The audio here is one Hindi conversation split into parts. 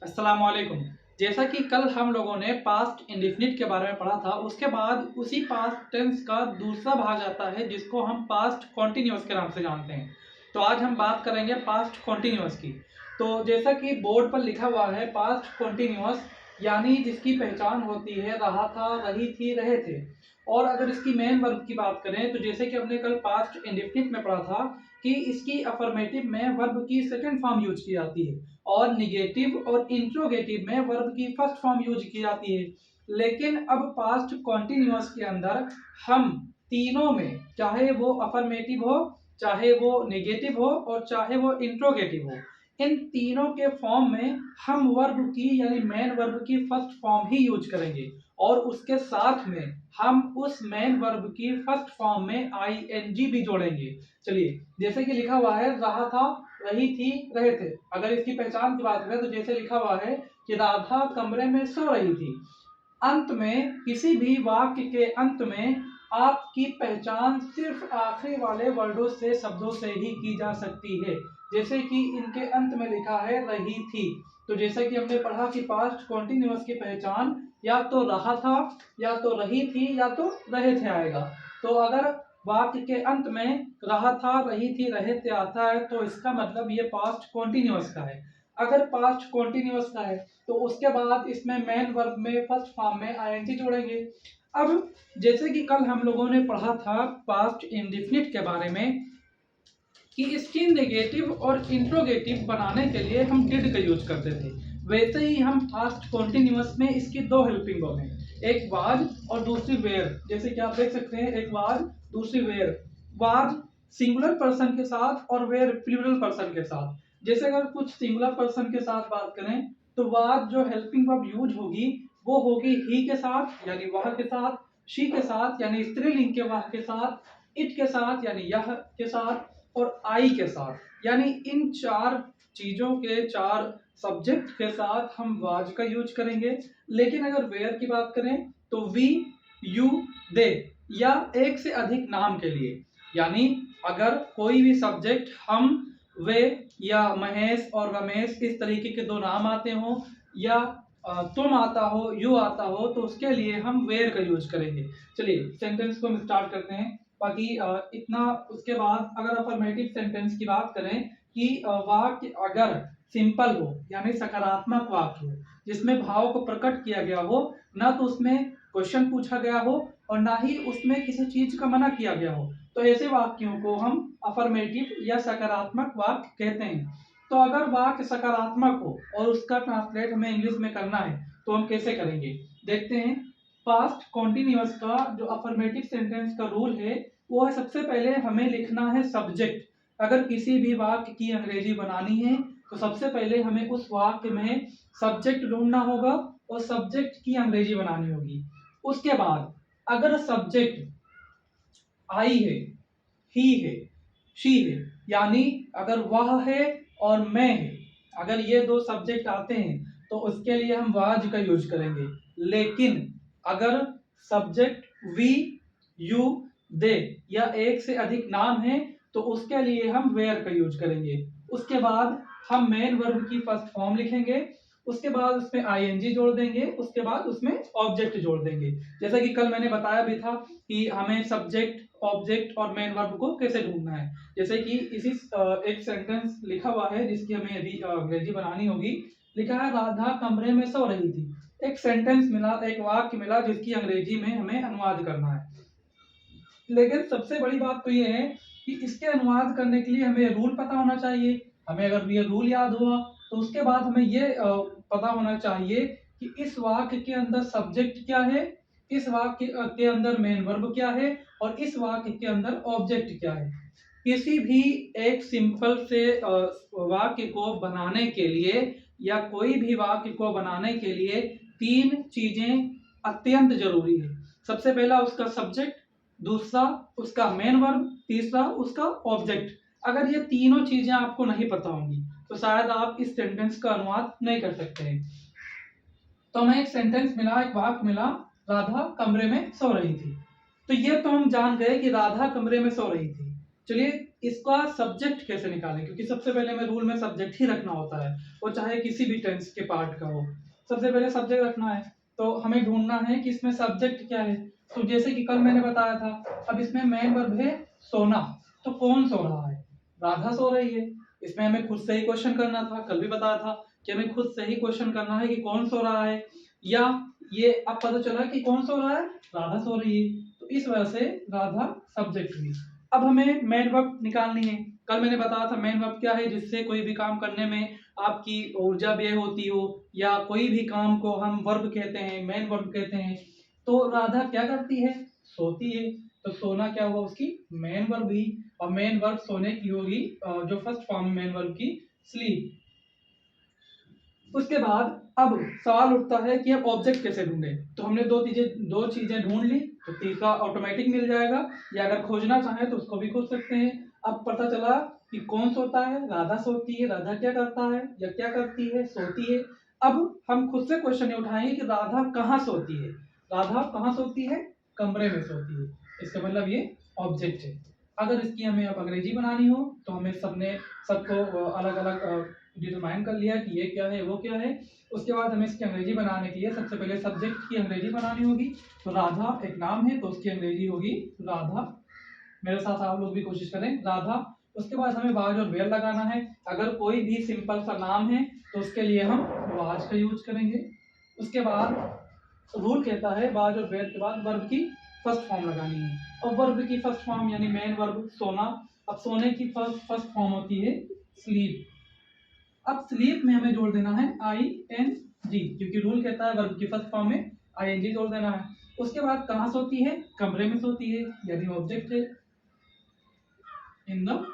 अस्सलाम वालेकुम। जैसा कि कल हम लोगों ने पास्ट इंडेफिनिट के बारे में पढ़ा था, उसके बाद उसी पास्ट टेंस का दूसरा भाग आता है जिसको हम पास्ट कॉन्टिन्यूअस के नाम से जानते हैं। तो आज हम बात करेंगे पास्ट कॉन्टिन्यूअस की। तो जैसा कि बोर्ड पर लिखा हुआ है, पास्ट कॉन्टिन्यूअस यानी जिसकी पहचान होती है रहा था, रही थी, रहे थे। और अगर इसकी मेन वर्ब की बात करें तो जैसे कि हमने कल पास्ट इंडेफिनिट में पढ़ा था कि इसकी अफर्मेटिव में वर्ब की सेकंड फॉर्म यूज की जाती है और निगेटिव और इंट्रोगेटिव में वर्ब की फर्स्ट फॉर्म यूज की जाती है। लेकिन अब पास्ट कॉन्टिन्यूअस के अंदर हम तीनों में, चाहे वो अफर्मेटिव हो, चाहे वो नेगेटिव हो और चाहे वो इंट्रोगेटिव हो, इन तीनों के फॉर्म में हम वर्ब की यानी मेन वर्ब की फर्स्ट फॉर्म ही यूज करेंगे और उसके साथ में हम उस मेन वर्ब की फर्स्ट फॉर्म में आईएनजी भी जोड़ेंगे। चलिए, जैसे कि लिखा हुआ है रहा था, रही थी, रहे थे। अगर इसकी पहचान की बात करें तो जैसे लिखा हुआ है कि राधा कमरे में सो रही थी। अंत में, किसी भी वाक्य के अंत में आपकी पहचान सिर्फ आखिरी वाले वर्डों से, शब्दों से ही की जा सकती है। जैसे कि इनके अंत में लिखा है रही थी, तो जैसे कि हमने पढ़ा कि पास्ट कॉन्टिन्यूअस की पहचान या तो रहा था, या तो रही थी, या तो रहे थे आएगा। तो अगर वाक्य के अंत में रहा था, रही थी, रहे थे आता है तो इसका मतलब ये पास्ट कॉन्टिन्यूअस का है। अगर पास्ट कॉन्टिन्यूअस का है तो उसके बाद इसमें मेन वर्ब में फर्स्ट फॉर्म में आईएनजी जोड़ेंगे। अब जैसे कि कल हम लोगों ने पढ़ा था पास्ट इंडेफिनिट के बारे में कि इसकी नेगेटिव और इंट्रोगेटिव बनाने के लिए हम डिड का यूज करते थे, वैसे ही हम पास्ट कॉन्टिन्यूअस में इसकी दो हेल्पिंग वर्ब हैं, एक वाज और दूसरी वेयर। जैसे कि आप देख सकते हैं, एक वाज, दूसरी वेयर। वाज सिंगुलर पर्सन के साथ और वेयर प्लूरल पर्सन के साथ। जैसे अगर कुछ सिंगुलर पर्सन के साथ बात करें तो वाज जो हेल्पिंग वर्ब यूज होगी वो होगी ही के साथ यानी वह के साथ, शी के साथ यानी स्त्रीलिंग के वह के साथ, इट के साथ यानी यह के साथ और आई के साथ। यानी इन चार चीजों के, चार सब्जेक्ट के साथ हम वाज का यूज करेंगे। लेकिन अगर वेयर की बात करें तो वी, यू, दे या एक से अधिक नाम के लिए, यानी अगर कोई भी सब्जेक्ट हम, वे या महेश और रमेश इस तरीके के दो नाम आते हो या तुम आता हो, यू आता हो, तो उसके लिए हम वेयर का यूज करेंगे। चलिए सेंटेंस को हम स्टार्ट करते हैं। बाकी इतना, उसके बाद अगर अफर्मेटिव सेंटेंस की बात करें कि वाक्य अगर सिंपल हो यानी सकारात्मक वाक्य हो जिसमें भाव को प्रकट किया गया हो, ना तो उसमें क्वेश्चन पूछा गया हो और ना ही उसमें किसी चीज का मना किया गया हो, तो ऐसे वाक्यों को हम अफर्मेटिव या सकारात्मक वाक्य कहते हैं। तो अगर वाक्य सकारात्मक हो और उसका ट्रांसलेट हमें इंग्लिश में करना है तो हम कैसे करेंगे, देखते हैं। पास्ट कॉन्टिन्यूअस का जो अफर्मेटिव सेंटेंस का रूल है वो है, सबसे पहले हमें लिखना है सब्जेक्ट। अगर किसी भी वाक्य की अंग्रेजी बनानी है तो सबसे पहले हमें उस वाक्य में सब्जेक्ट ढूंढना होगा और सब्जेक्ट की अंग्रेजी बनानी होगी। उसके बाद अगर सब्जेक्ट आई है, ही है, शी है, यानी अगर वह है और मैं है, अगर ये दो सब्जेक्ट आते हैं तो उसके लिए हम वाज का यूज करेंगे। लेकिन अगर सब्जेक्ट वी, यू, दे या एक से अधिक नाम है तो उसके लिए हम वेयर का यूज करेंगे। उसके बाद हम मेन वर्ब की फर्स्ट फॉर्म लिखेंगे, उसके बाद उसमें आईएनजी जोड़ देंगे, उसके बाद उसमें ऑब्जेक्ट जोड़ देंगे। जैसा कि कल मैंने बताया भी था कि हमें सब्जेक्ट, ऑब्जेक्ट और मेन वर्ब को कैसे ढूंढना है। जैसे कि इसी एक सेंटेंस लिखा हुआ है जिसकी हमें अभी अंग्रेजी बनानी होगी। लिखा है राधा कमरे में सो रही थी। एक सेंटेंस मिला, एक वाक्य मिला जिसकी अंग्रेजी में हमें अनुवाद करना है। लेकिन सबसे बड़ी बात तो ये है कि इसके अनुवाद करने के लिए हमें रूल पता होना चाहिए। हमें अगर ये रूल याद हुआ तो उसके बाद हमें ये पता होना चाहिए कि इस वाक्य के अंदर सब्जेक्ट क्या है, इस वाक्य के अंदर मेन वर्ब क्या है और इस वाक्य के अंदर ऑब्जेक्ट क्या है। किसी भी एक सिंपल से वाक्य को बनाने के लिए या कोई भी वाक्य को बनाने के लिए तीन चीजें अत्यंत जरूरी है। सबसे पहला उसका सब्जेक्ट, दूसरा उसका मेन वर्ब, तीसरा उसका ऑब्जेक्ट। अगर ये तीनों चीजें आपको नहीं पता होंगी तो शायद आप इस सेंटेंस का अनुवाद नहीं कर सकते हैं। तो हमें एक सेंटेंस मिला, एक वाक्य मिला, राधा कमरे में सो रही थी। तो ये तो हम जान गए कि राधा कमरे में सो रही थी। चलिए इसका सब्जेक्ट कैसे निकालें, क्योंकि सबसे पहले हमें रूल में सब्जेक्ट ही रखना होता है, वो चाहे किसी भी टेंस के पार्ट का हो, सबसे पहले सब्जेक्ट रखना है। तो हमें ढूंढना है कि इसमें सब्जेक्ट क्या है। तो जैसे कि कल मैंने बताया था, अब इसमें मेन वर्ब है सोना, तो कौन सो रहा है, राधा सो रही है। इसमें हमें खुद से ही क्वेश्चन करना था, कल भी बताया था कि हमें खुद से ही क्वेश्चन करना है कि कौन सो रहा है, या ये अब पता चला कि कौन सो रहा है, राधा सो रही है, तो इस वजह से राधा सब्जेक्ट हुई। अब हमें मेन वर्ब निकालनी है। कल मैंने बताया था मेन वर्ब क्या है, जिससे कोई भी काम करने में आपकी ऊर्जा व्यय होती हो, या कोई भी काम को हम वर्ब कहते हैं, मेन वर्ब कहते हैं। तो राधा क्या करती है, सोती है, तो सोना क्या हुआ, उसकी मेन वर्ब हुई, और मेन वर्ब सोने की होगी जो फर्स्ट फॉर्म मेन वर्ब की, स्लीप। उसके बाद अब सवाल उठता है कि अब ऑब्जेक्ट कैसे ढूंढे। तो हमने दो चीजें ढूंढ ली, तो तीसरा ऑटोमेटिक मिल जाएगा, या अगर खोजना चाहें तो उसको भी खोज सकते हैं। अब पता चला कि कौन सोता है, राधा सोती है, राधा क्या करता है या क्या करती है, सोती है। अब हम खुद से क्वेश्चन ये उठाएंगे कि राधा कहाँ सोती है, राधा कहाँ सोती है, कमरे में सोती है। इसका मतलब ये ऑब्जेक्ट है। अगर इसकी हमें अब अंग्रेजी बनानी हो तो हमें सबको अलग अलग डिटरमाइन कर लिया कि ये क्या है वो क्या है। उसके बाद हमें इसकी अंग्रेजी बनाने के लिए सबसे पहले सब्जेक्ट की अंग्रेजी बनानी होगी। तो राधा एक नाम है तो उसकी अंग्रेजी होगी राधा। मेरे साथ आप लोग भी कोशिश करें, राधा। उसके बाद हमें वाज और वेयर लगाना है। अगर कोई भी सिंपल सा नाम है तो उसके लिए हम वाज का यूज करेंगे। उसके बाद रूल कहता है वाज और वेयर के बाद वर्ब की फर्स्ट फॉर्म लगानी है, और वर्ब की फर्स्ट फॉर्म यानी मेन वर्ब सोना। अब सोने की फर्स्ट फॉर्म होती है स्लीप। अब स्लीप में हमें जोड़ देना है ING, क्योंकि रूल कहता है वर्ब की फर्स्ट फॉर्म में ING जोड़ देना है। उसके बाद कहाँ सोती है, कमरे में सोती है, यानी ऑब्जेक्ट है इन द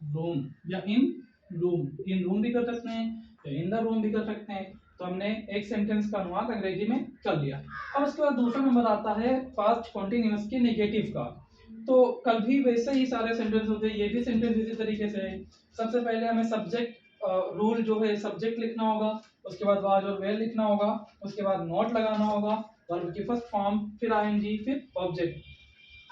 रूम, या इन रूम भी कर सकते हैं या इन द रूम भी कर सकते हैं। तो हमने एक सेंटेंस का अनुवाद अंग्रेजी में कर लिया। अब उसके बाद दूसरा नंबर आता है पास्ट कॉन्टिन्यूअस के नेगेटिव का। तो कल भी वैसे ही सारे सेंटेंस होते हैं, ये भी सेंटेंस इसी तरीके से है। सबसे पहले हमें सब्जेक्ट रूल जो है सब्जेक्ट लिखना होगा, उसके बाद वाज और वेयर लिखना होगा, उसके बाद नोट लगाना होगा, वर्ब की फर्स्ट फॉर्म, फिर ING, फिर ऑब्जेक्ट।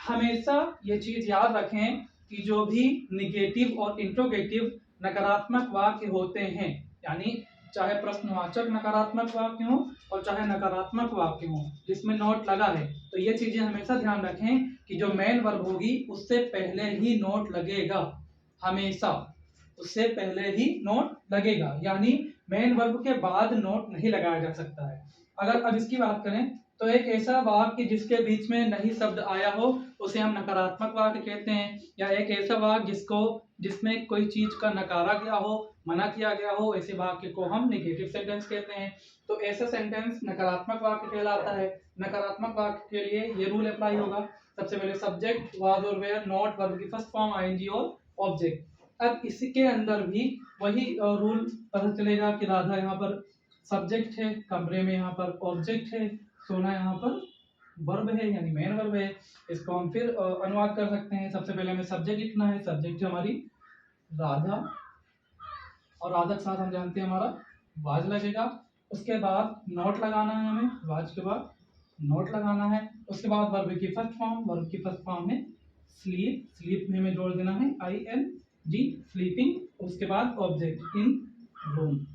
हमेशा ये चीज याद रखें कि जो भी निगेटिव और इंट्रोगेटिव नकारात्मक वाक्य होते हैं, यानी चाहे प्रश्नवाचक नकारात्मक वाक्य हो और चाहे नकारात्मक वाक्य हो जिसमें नोट लगा है, तो ये चीजें हमेशा ध्यान रखें कि जो मेन वर्ब होगी उससे पहले ही नोट लगेगा, हमेशा उससे पहले ही नोट लगेगा, यानी मेन वर्ब के बाद नोट नहीं लगाया जा सकता है। अगर अब इसकी बात करें तो एक ऐसा वाक्य जिसके बीच में नहीं शब्द आया हो उसे हम नकारात्मक वाक्य कहते हैं, या एक ऐसा वाक्य जिसमें कोई चीज का नकारा गया हो, मना किया गया हो, ऐसे वाक्य को हम नेगेटिव सेंटेंस कहते हैं। तो ऐसा सेंटेंस नकारात्मक वाक्य कहलाता है। नकारात्मक वाक्य के लिए ये रूल अप्लाई होगा, सबसे पहले सब्जेक्ट वाज और वेयर, नॉट, वर्ब की फर्स्ट फॉर्म ING और ऑब्जेक्ट। अब इसके अंदर भी वही रूल पता चलेगा कि राधा यहाँ पर सब्जेक्ट है, कमरे में यहाँ पर ऑब्जेक्ट है, सोना यहाँ पर वर्ब है यानी मेन वर्ब है। इसको हम फिर अनुवाद कर सकते हैं। सबसे पहले हमें सब्जेक्ट लिखना है, सब्जेक्ट हमारी राधा, और राधा के साथ हम जानते हैं हमारा वाज लगेगा। उसके बाद नोट लगाना है हमें, वाज के बाद नोट लगाना है। उसके बाद वर्ब की फर्स्ट फॉर्म, वर्ब की फर्स्ट फॉर्म है स्लीप, स्लीप में हमें जोड़ देना है ING, स्लीपिंग। उसके बाद ऑब्जेक्ट इन रूम,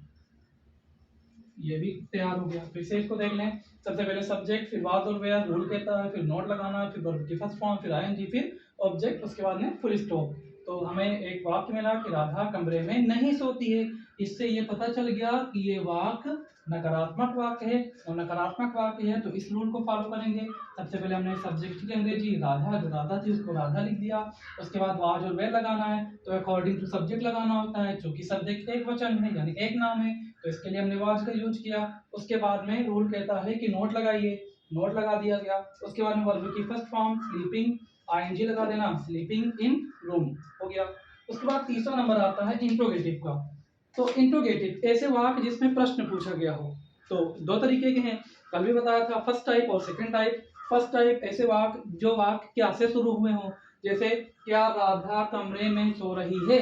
ये भी तैयार हो गया। फिर से इसको देख लें, सबसे पहले सब्जेक्ट, फिर वाज और वेयर, रूल कहता है, फिर नोट लगाना है, फिर वर्ब की फर्स्ट फॉर्म, फिर ING, फिर ऑब्जेक्ट, उसके बाद में फुल स्टॉप। तो हमें एक वाक्य मिला कि राधा कमरे में नहीं सोती है। इससे ये पता चल गया कि ये वाक्य नकारात्मक वाक्य है, और नकारात्मक वाक्य है तो इस रूल को फॉलो करेंगे। सबसे पहले हमने सब्जेक्ट की अंग्रेजी राधा, जो राधा थी उसको राधा लिख दिया। उसके बाद वाज और वेयर लगाना है तो अकॉर्डिंग टू सब्जेक्ट लगाना होता है, क्योंकि सब्जेक्ट एक वचन है यानी एक नाम है, तो इसके लिए हमने वाज का यूज किया। उसके बाद में रूल कहता है कि नोट लगाइए, नोट लगा दिया गया। उसके बाद में वर्ब की फर्स्ट फॉर्म स्लीपिंग, ING लगा देना, स्लीपिंग इन रूम हो गया। उसके बाद तीसरा नंबर आता है इंट्रोगेटिव का। तो इंट्रोगेटिव ऐसे वाक्य जिसमें प्रश्न पूछा गया हो। तो दो तरीके के हैं, कल भी बताया था, फर्स्ट टाइप और सेकंड टाइप। फर्स्ट टाइप ऐसे वाक्य जो वाक्य क्या से शुरू हुए हो, जैसे क्या राधा कमरे में सो रही है।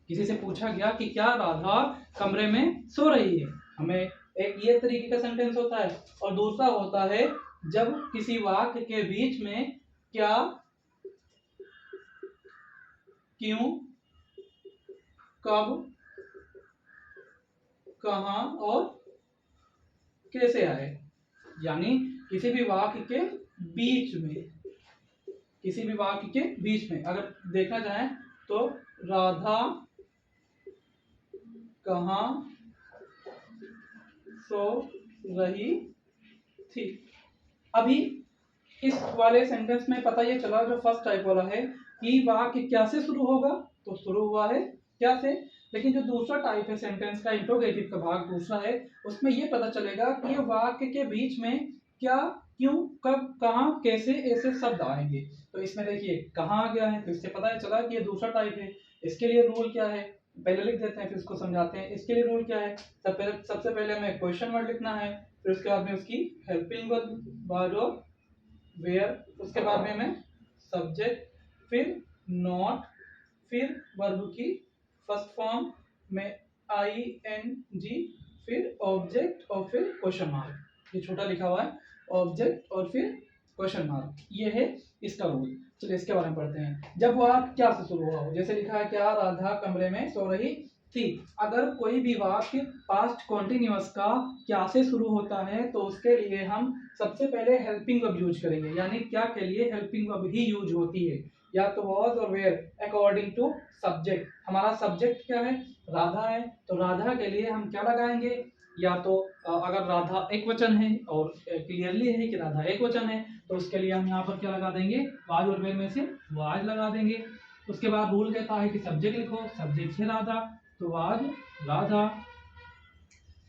किसी से पूछा गया कि क्या राधा कमरे में सो रही है, हमें एक ये तरीके का सेंटेंस होता है। और दूसरा होता है जब किसी वाक्य के बीच में क्या क्यों, कब, कहाँ और कैसे आए। यानी किसी भी वाक्य के बीच में, किसी भी वाक्य के बीच में अगर देखा जाए तो राधा कहाँ सो रही थी। अभी इस वाले सेंटेंस में पता ये चला, जो फर्स्ट टाइप वाला है, कि वाक्य क्या से शुरू होगा, तो शुरू हुआ है क्या से। लेकिन जो दूसरा टाइप है सेंटेंस का, इंट्रोगेटिव का भाग दूसरा है, उसमें ये पता चलेगा कि ये वाक्य के बीच में क्या, क्यों, कब, कहाँ, कैसे ऐसे शब्द आएंगे। तो इसमें देखिए कहाँ आ गया है, तो इससे पता चला कि ये दूसरा टाइप है। इसके लिए रूल क्या है, पहले लिख देते हैं फिर इसको समझाते हैं। इसके लिए रूल क्या है, सबसे पहले हमें क्वेश्चन वर्ड लिखना है, फिर उसके बाद में उसकी हेल्पिंग वर्ब और वेयर, उसके बाद में हमें सब्जेक्ट, फिर नॉट, फिर वर्ब की फर्स्ट फॉर्म में ing, फिर ऑब्जेक्ट और फिर क्वेश्चन मार्क। ये छोटा लिखा हुआ है, ऑब्जेक्ट और फिर क्वेश्चन मार्क, ये है इसका रूल। चलिए इसके बारे में पढ़ते हैं। जब वाक्य क्या से शुरू हुआ हो, जैसे लिखा है क्या राधा कमरे में सो रही थी। अगर कोई भी वाक्य पास्ट कॉन्टिन्यूअस का क्या से शुरू होता है तो उसके लिए हम सबसे पहले हेल्पिंग वर्ब यूज करेंगे। यानी क्या के लिए हेल्पिंग वर्ब ही यूज होती है, या तो वॉज और वेयर अकॉर्डिंग टू सब्जेक्ट। हमारा सब्जेक्ट क्या है, राधा है, तो राधा के लिए हम क्या लगाएंगे, या तो अगर राधा एक वचन है और क्लियरली है कि राधा एक वचन है, तो उसके लिए हम यहाँ पर क्या लगा देंगे, वाज और वेयर में से वाज लगा देंगे। उसके बाद रूल कहता है कि सब्जेक्ट लिखो, सब्जेक्ट है राधा, तो वाज राधा।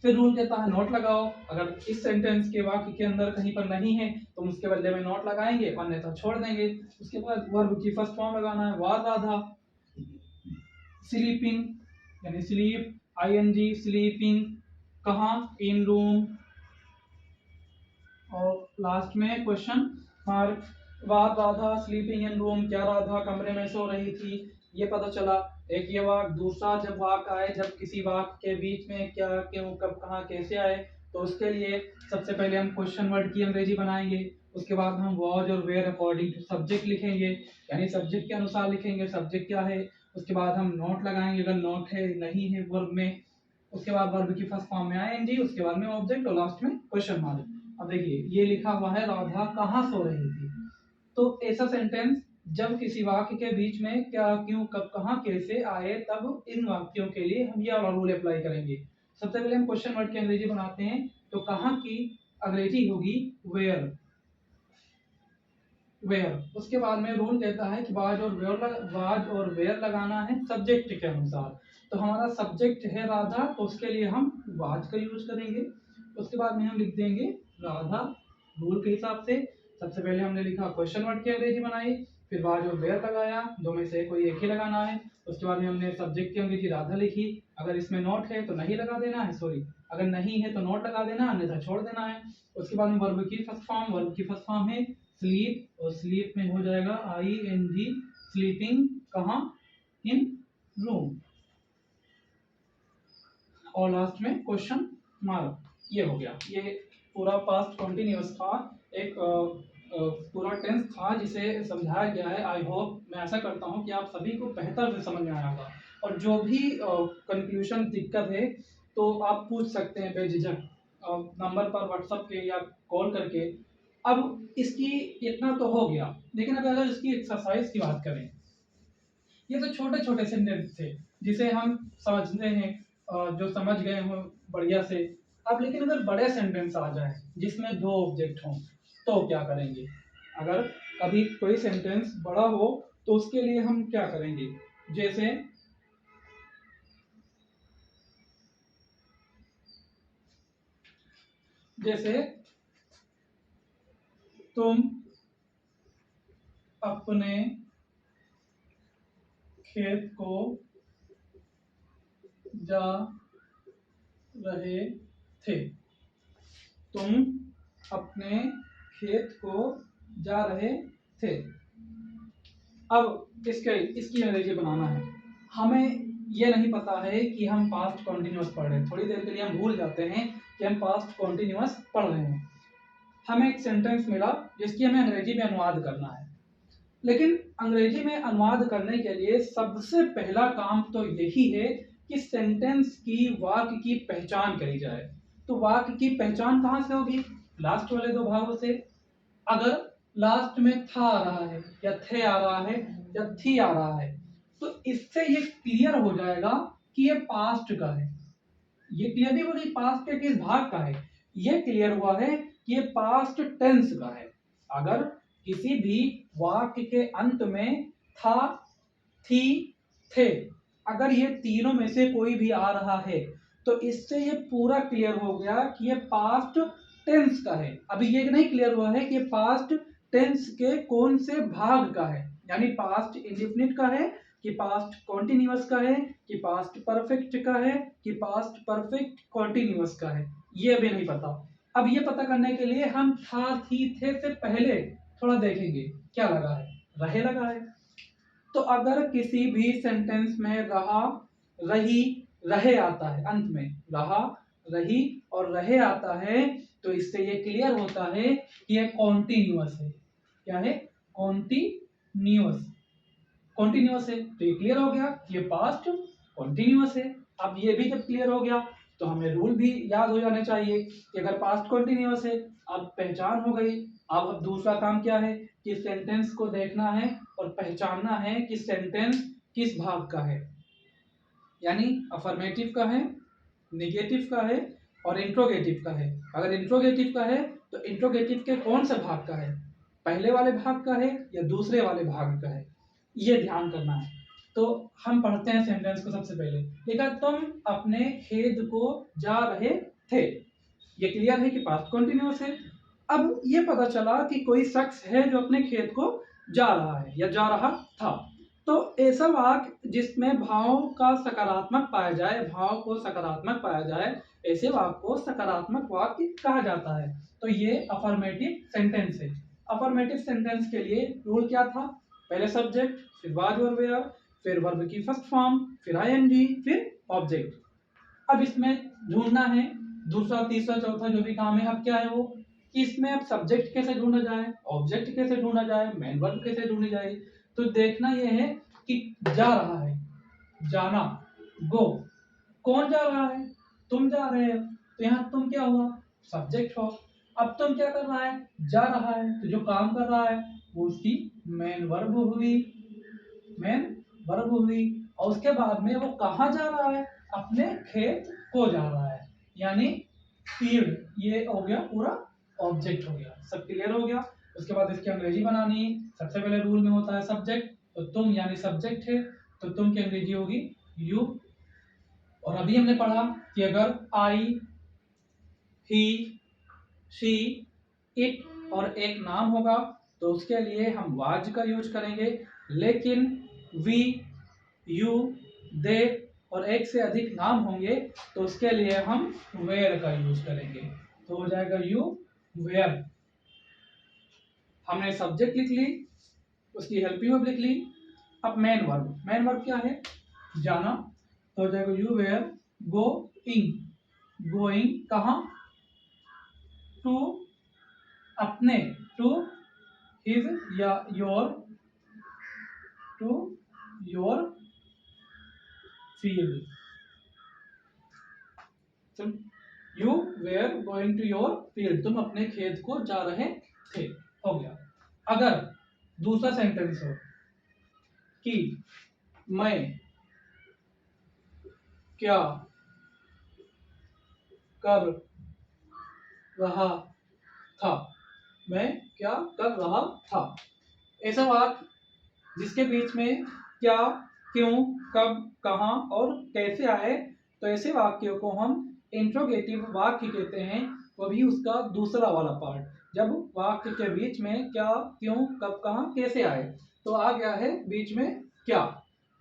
फिर रूल कहता है नोट लगाओ, अगर इस सेंटेंस के वाक्य के अंदर कहीं पर नहीं है तो उसके बदले में नोट लगाएंगे, अन्यथा छोड़ देंगे। उसके बाद वर्ब की फर्स्ट फॉर्म लगाना है, वाज राधा स्लीपिंग, यानी स्लीप ing, स्लीपिंग कहाँ, इन रूम, और लास्ट में question mark. Was Radha sleeping in room, क्या राधा कमरे में सो रही थी। ये पता चला एक ये वाक्य। दूसरा जब वाक्य आए, जब किसी वाक्य के बीच में क्या, क्यों, कब, कहाँ, कैसे आए, तो उसके लिए सबसे पहले हम क्वेश्चन वर्ड की अंग्रेजी बनाएंगे। उसके बाद हम वॉज और वेयर अकॉर्डिंग टू सब्जेक्ट लिखेंगे, यानी सब्जेक्ट के अनुसार लिखेंगे सब्जेक्ट क्या है। उसके बाद हम नोट लगाएंगे अगर नोट है नहीं है वर्ब में। उसके बाद वर्ब की फर्स्ट फॉर्म में ing, उसके बाद में ऑब्जेक्ट और लास्ट में क्वेश्चन मार्क। अब देखिए ये लिखा हुआ है राधा कहाँ सो रही थी, तो ऐसा सेंटेंस जब किसी वाक्य के बीच में क्या, क्यों, कब, कहाँ, कैसे आए, तब इन वाक्यों के लिए हम यह रूल अप्लाई करेंगे। सबसे पहले हम क्वेश्चन वर्ड की अंग्रेजी बनाते हैं, तो कहाँ की अंग्रेजी होगी वेयर, वेयर। उसके बाद में रूल कहता है कि वाज और वेयर लगाना है सब्जेक्ट के अनुसार। तो हमारा सब्जेक्ट है राधा, तो उसके लिए हम वाज का यूज करेंगे। उसके बाद में हम लिख देंगे राधा रूल के हिसाब से। सबसे पहले हमने लिखा क्वेश्चन वर्ड की अंग्रेजी बनाई, फिर वाज और वेयर लगाया, दो में से कोई एक ही लगाना है। उसके बाद में हमने सब्जेक्ट की अंग्रेजी राधा लिखी, अगर इसमें नोट है तो नहीं लगा देना है, सॉरी अगर नहीं है तो नोट लगा देना, अन्यथा छोड़ देना है। उसके बाद में वर्ब की फर्स्ट फॉर्म है स्लीप, और स्लीप में हो जाएगा ing, स्लीपिंग कहाँ, इन रूम, और लास्ट में क्वेश्चन मार्क। ये हो गया, ये पूरा पास्ट कॉन्टिन्यूअस था, एक पूरा टेंस था जिसे समझाया गया है। आई होप, मैं ऐसा करता हूँ कि आप सभी को बेहतर से समझ में आया होगा, और जो भी कंफ्यूजन दिक्कत है तो आप पूछ सकते हैं बेझिझक नंबर पर व्हाट्सएप के या कॉल करके। अब इसकी इतना तो हो गया, लेकिन अब अगर इसकी एक्सरसाइज की बात करें, ये तो छोटे छोटे सेंटेंस थे जिसे हम समझते हैं, जो समझ गए हो बढ़िया से। अब लेकिन अगर बड़े सेंटेंस आ जाए जिसमें दो ऑब्जेक्ट हों, तो क्या करेंगे। अगर कभी कोई सेंटेंस बड़ा हो तो उसके लिए हम क्या करेंगे, जैसे तुम अपने खेत को जा रहे थे, तुम अपने खेत को जा रहे थे। अब इसकी अंग्रेजी बनाना है। हमें यह नहीं पता है कि हम पास्ट कॉन्टिन्यूअस पढ़ रहे हैं, थोड़ी देर के लिए हम भूल जाते हैं कि हम पास्ट कॉन्टिन्यूअस पढ़ रहे हैं। हमें एक सेंटेंस मिला जिसकी हमें अंग्रेजी में अनुवाद करना है। लेकिन अंग्रेजी में अनुवाद करने के लिए सबसे पहला काम तो यही है कि सेंटेंस की, वाक्य की पहचान करी जाए। तो वाक्य की पहचान कहाँ से होगी? लास्ट वाले दो भागों से। अगर लास्ट में था आ रहा है या थे आ रहा है या थी आ रहा है, तो इससे ये क्लियर हो जाएगा कि ये पास्ट का है। ये क्लियर नहीं हुआ कि पास्ट के किस भाग का है, ये क्लियर हुआ है कि ये पास्ट टेंस का है। अगर किसी भी वाक्य के अंत में था, थी, थे, अगर ये तीनों में से कोई भी आ रहा है तो इससे ये पूरा क्लियर हो गया कि ये पास्ट टेंस का है। अभी ये नहीं क्लियर हुआ है कि ये पास्ट टेंस के कौन से भाग का है, यानी पास्ट इंडेफिनिट का है कि पास्ट कॉन्टिन्यूअस का है कि पास्ट परफेक्ट का है कि पास्ट परफेक्ट कॉन्टिन्यूअस का है, ये अभी नहीं पता। अब ये पता करने के लिए हम था, थी, थे से पहले थोड़ा देखेंगे क्या लगा है, रहे लगा है। तो अगर किसी भी सेंटेंस में रहा, रही, रहे आता है, अंत में रहा, रही और रहे आता है, तो इससे ये क्लियर होता है कि ये कॉन्टिन्यूअस है। क्या है? कॉन्टिन्यूअस। कॉन्टिन्यूअस है तो ये क्लियर हो गया कि ये पास्ट कॉन्टिन्यूअस है। अब ये भी जब क्लियर हो गया तो हमें रूल भी याद हो जाने चाहिए कि अगर पास्ट कॉन्टिन्यूअस है, अब पहचान हो गई। अब दूसरा काम क्या है कि सेंटेंस को देखना है और पहचानना है कि सेंटेंस किस भाग का है, यानी अफर्मेटिव का है, निगेटिव का है और इंट्रोगेटिव का है। अगर इंट्रोगेटिव का है तो इंट्रोगेटिव के कौन सा भाग का है, पहले वाले भाग का है या दूसरे वाले भाग का है, ये ध्यान करना है। तो हम पढ़ते हैं सेंटेंस को। सबसे पहले देखा, तुम अपने खेत को जा रहे थे, ये क्लियर है कि पास्ट कॉन्टिन्यूअस है। अब ये पता चला कि कोई शख्स है जो अपने खेत को जा रहा है या जा रहा था, तो ऐसा वाक्य जिसमें भाव का सकारात्मक पाया जाए, भाव को सकारात्मक पाया जाए, ऐसे वाक्य को सकारात्मक वाक्य कहा जाता है। तो ये अफर्मेटिव सेंटेंस है। अफर्मेटिव सेंटेंस के लिए रूल क्या था? पहले सब्जेक्ट, फिर वाज और वेयर, फिर वर्ब की फर्स्ट फॉर्म, फिर आईएनजी, फिर ऑब्जेक्ट। अब इसमें ढूंढना है दूसरा, तीसरा, चौथा जो भी काम है। अब क्या है वो कि इसमें अब सब्जेक्ट कैसे ढूंढा जाए, ऑब्जेक्ट कैसे ढूंढा जाए, मेन वर्ब कैसे ढूंढी जाए। तो देखना यह है कि जा रहा है, जाना, गो, कौन जा रहा है? तुम जा रहे हो, तो यहाँ तुम क्या हुआ? सब्जेक्ट हो। अब तुम क्या कर रहा है? जा रहा है, तो जो काम कर रहा है वो उसकी मेन वर्ब हुई, मेन वर्ब हुई। और उसके बाद में वो कहाँ जा रहा है? अपने खेत को जा रहा है, यानी फील्ड। ये हो गया पूरा ऑब्जेक्ट हो गया। सब क्लियर हो गया। उसके बाद इसकी अंग्रेजी बनानी है। सबसे पहले रूल में होता है सब्जेक्ट, तो तुम यानी सब्जेक्ट है, तो तुम की अंग्रेजी होगी यू। और अभी हमने पढ़ा कि अगर आई, ही, शी, इट और एक नाम होगा तो उसके लिए हम वाज का यूज करेंगे। लेकिन वी, यू, दे और एक से अधिक नाम होंगे तो उसके लिए हम वेयर का यूज करेंगे। तो हो जाएगा यू वेयर। हमने सब्जेक्ट लिख ली, उसकी हेल्पिंग वर्ब लिख ली। अब मेन वर्ब, मेन वर्ब क्या है? जाना। तो हो जाएगा यू वेयर गोइंग। गोइंग कहाँ? टू, अपने, टू हिज या your, to your field. You were going to your field, तुम अपने खेत को जा रहे थे। हो गया। अगर दूसरा सेंटेंस हो कि मैं क्या कर रहा था, मैं क्या कर रहा था, ऐसा वाक्य जिसके बीच में क्या, क्यों, कब, कहाँ और कैसे आए, तो ऐसे वाक्यों को हम इंट्रोगेटिव वाक्य कहते हैं। वो भी उसका दूसरा वाला पार्ट, जब वाक्य के बीच में क्या, क्यों, कब, कहाँ, कैसे आए, तो आ गया है बीच में क्या,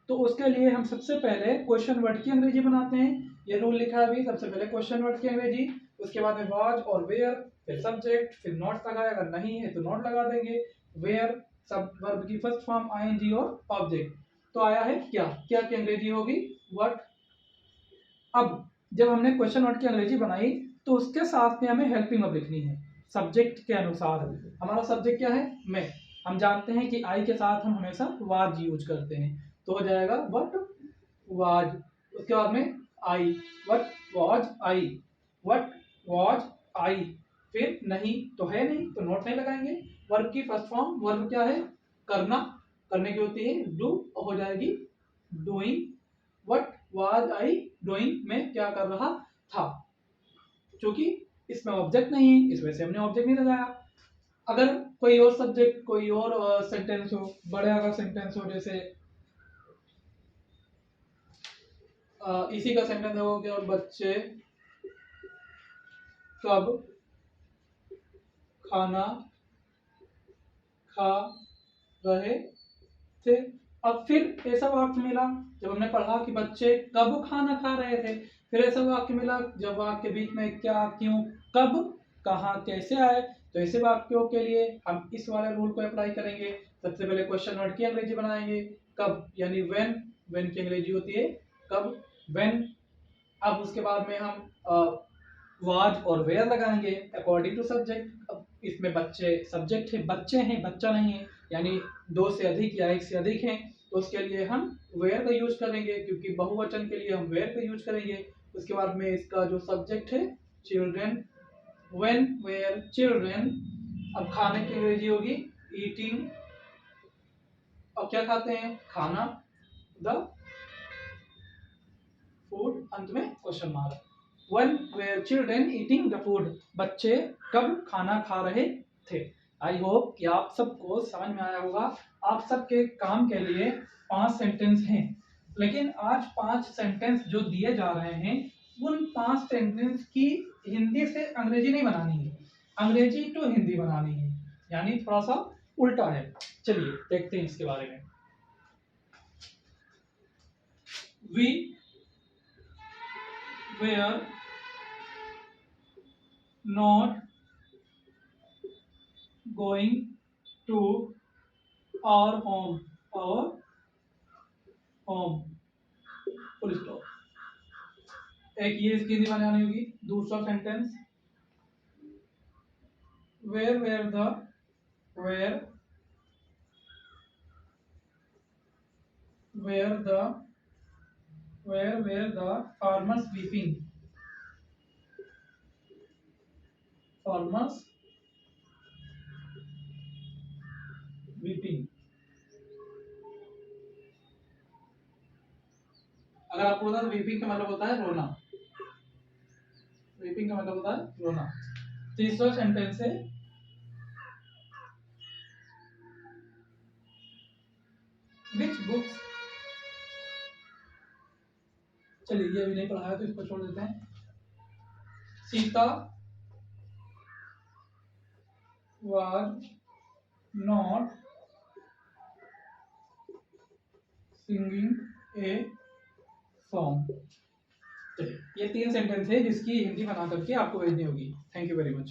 तो उसके लिए हम सबसे पहले क्वेश्चन वर्ड की अंग्रेजी बनाते हैं। ये रूल लिखा है अभी। सबसे पहले क्वेश्चन वर्ड की अंग्रेजी, उसके बाद में वाज और वेयर, फिर सब्जेक्ट, फिर नॉट लगाए, अगर नहीं है तो नॉट लगा देंगे। वेयर, सब वर्ब की फर्स्ट फॉर्म आईएनजी और ऑब्जेक्ट। तो आया है क्या, क्या की अंग्रेजी होगी व्हाट। अब जब हमने क्वेश्चन वर्ड की अंग्रेजी बनाई तो उसके साथ में हमें हेल्पिंग वर्ब लिखनी है सब्जेक्ट के अनुसार। हमारा सब्जेक्ट क्या है? मैं। हम जानते हैं कि आई के साथ हम हमेशा वाज यूज करते हैं, तो हो जाएगा व्हाट वाज, उसके बाद में आई, what was I, what was I, फिर नहीं तो है नहीं तो नोट नहीं लगाएंगे। वर्ब की फर्स्ट फॉर्म, वर्ब क्या है, करना, करने की होती है डू, हो जाएगी doing. What was I doing में क्या कर रहा था, क्योंकि इसमें ऑब्जेक्ट नहीं है इस वजह से हमने ऑब्जेक्ट नहीं लगाया। अगर कोई और सब्जेक्ट, कोई और सेंटेंस हो, बड़े अगर सेंटेंस हो, जैसे इसी का सेंटेंस हो गया, बच्चे कब खाना खा रहे थे। अब फिर ऐसा वाक्य मिला जब हमने पढ़ा कि बच्चे कब खाना खा रहे थे, फिर ऐसा वाक्य मिला जब वाक्य के बीच में क्या, क्यों, कब, कहाँ, कैसे आए, तो ऐसे वाक्यों के लिए हम इस वाले रूल को अप्लाई करेंगे। सबसे पहले क्वेश्चन वर्ड की अंग्रेजी बनाएंगे, कब यानी व्हेन, व्हेन की अंग्रेजी होती है कब, व्हेन। अब उसके बाद में हम वाज और वेयर लगाएंगे अकॉर्डिंग टू सब्जेक्ट। अब इसमें बच्चे सब्जेक्ट है, बच्चे हैं, बच्चा नहीं है, यानी दो से अधिक या एक से अधिक हैं, तो उसके लिए हम वेयर का यूज करेंगे, क्योंकि बहुवचन के लिए हम वेयर का यूज करेंगे। उसके बाद में इसका जो सब्जेक्ट है चिल्ड्रेन, व्हेन वेयर चिल्ड्रेन। अब खाने की अंग्रेजी होगी ईटिंग, अब क्या खाते हैं, खाना, द फूड, अंत में question mark. When were children eating the food? बच्चे कब खाना खा रहे थे। आई होप कि आप सबको समझ में आया होगा। आप सबके काम के लिए 5 सेंटेंस हैं, लेकिन आज 5 सेंटेंस जो दिए जा रहे हैं उन 5 सेंटेंस की हिंदी से अंग्रेजी नहीं बनानी है, अंग्रेजी टू हिंदी बनानी है, यानी थोड़ा सा उल्टा है। चलिए देखते हैं इसके बारे में। We were not going to our home, our home, full stop. एक ये इसकी हिंदी बनानी होगी। दूसरा sentence where were the, where where the, where were the farmers weeping, farmers weeping। अगर आपको पता है वीपिंग का मतलब होता है रोना, वीपिंग का मतलब होता है रोना। तीसरा सेंटेंस है which books, चलिए ये अभी नहीं पढ़ा है तो इसको छोड़ देते हैं। Sita was not singing a song। ये 3 सेंटेंस है जिसकी हिंदी बना करके आपको भेजनी होगी। Thank you very much.